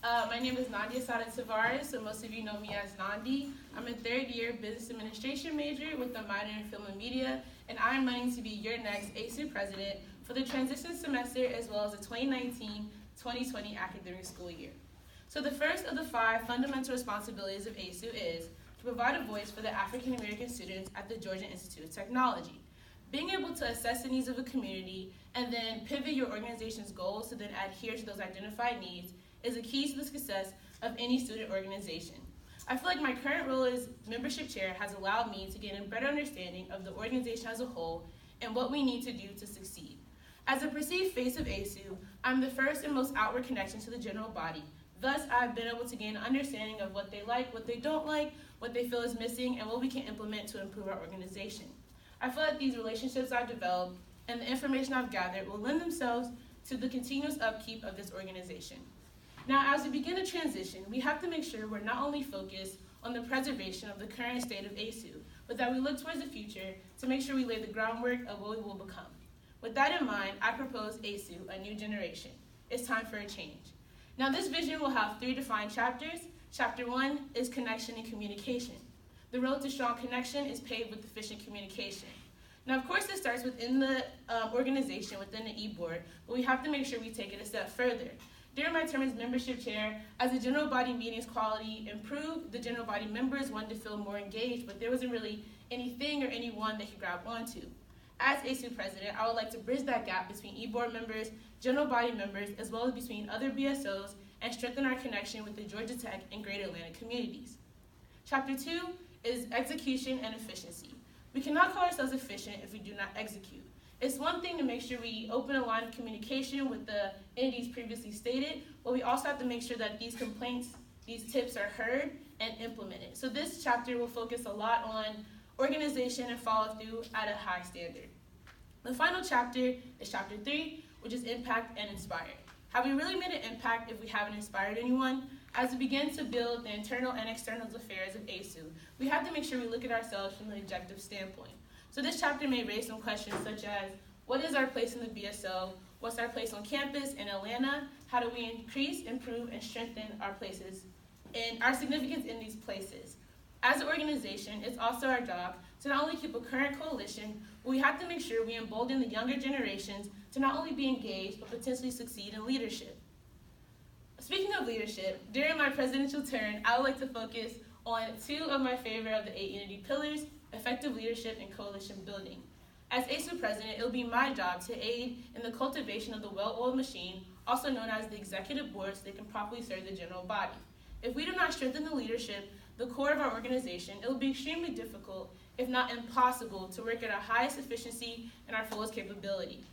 My name is Nandi Tavares, so most of you know me as Nandi. I'm a third-year business administration major with a minor in film and media, and I'm running to be your next ASU president for the transition semester as well as the 2019-2020 academic school year. So the first of the 5 fundamental responsibilities of ASU is to provide a voice for the African American students at the Georgia Institute of Technology. Being able to assess the needs of a community and then pivot your organization's goals to then adhere to those identified needs is a key to the success of any student organization. I feel like my current role as membership chair has allowed me to gain a better understanding of the organization as a whole and what we need to do to succeed. As a perceived face of ASU, I'm the first and most outward connection to the general body. Thus, I've been able to gain an understanding of what they like, what they don't like, what they feel is missing, and what we can implement to improve our organization. I feel like these relationships I've developed and the information I've gathered will lend themselves to the continuous upkeep of this organization. Now, as we begin a transition, we have to make sure we're not only focused on the preservation of the current state of ASU, but that we look towards the future to make sure we lay the groundwork of what we will become. With that in mind, I propose ASU, a new generation. It's time for a change. Now, this vision will have 3 defined chapters. Chapter 1 is connection and communication. The road to strong connection is paved with efficient communication. Now, of course, this starts within the organization, within the e-board, but we have to make sure we take it a step further. During my term as membership chair, as the general body meetings quality improved, the general body members wanted to feel more engaged, but there wasn't really anything or anyone they could grab onto. As ASU president, I would like to bridge that gap between e-board members, general body members, as well as between other BSOs, and strengthen our connection with the Georgia Tech and Greater Atlanta communities. Chapter 2 is execution and efficiency. We cannot call ourselves efficient if we do not execute. It's one thing to make sure we open a line of communication with the entities previously stated, but we also have to make sure that these complaints, these tips are heard and implemented. So this chapter will focus a lot on organization and follow through at a high standard. The final chapter is chapter 3, which is impact and inspire. Have we really made an impact if we haven't inspired anyone? As we begin to build the internal and external affairs of ASU, we have to make sure we look at ourselves from an objective standpoint. So this chapter may raise some questions such as, what is our place in the BSO? What's our place on campus in Atlanta? How do we increase, improve, and strengthen our places and our significance in these places? As an organization, it's also our job to not only keep a current coalition, but we have to make sure we embolden the younger generations to not only be engaged, but potentially succeed in leadership. Speaking of leadership, during my presidential term, I would like to focus on 2 of my favorite of the 8 unity pillars, effective leadership and coalition building. As ASU president, it will be my job to aid in the cultivation of the well-oiled machine, also known as the executive board, so they can properly serve the general body. If we do not strengthen the leadership, the core of our organization, it will be extremely difficult, if not impossible, to work at our highest efficiency and our fullest capability.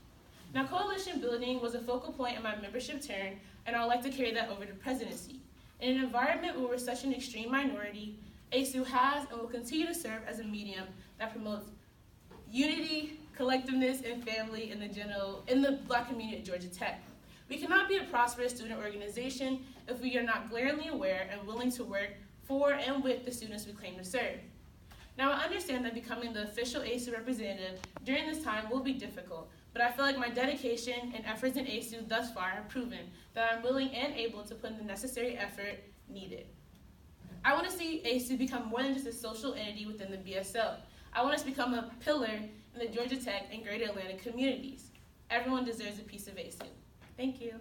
Now, coalition building was a focal point in my membership term, and I would like to carry that over to presidency. In an environment where we're such an extreme minority, ASU has and will continue to serve as a medium that promotes unity, collectiveness, and family in the Black community at Georgia Tech. We cannot be a prosperous student organization if we are not glaringly aware and willing to work for and with the students we claim to serve. Now, I understand that becoming the official ASU representative during this time will be difficult, but I feel like my dedication and efforts in ASU thus far have proven that I'm willing and able to put in the necessary effort needed. I want to see ASU become more than just a social entity within the BSO. I want us to become a pillar in the Georgia Tech and Greater Atlanta communities. Everyone deserves a piece of ASU. Thank you.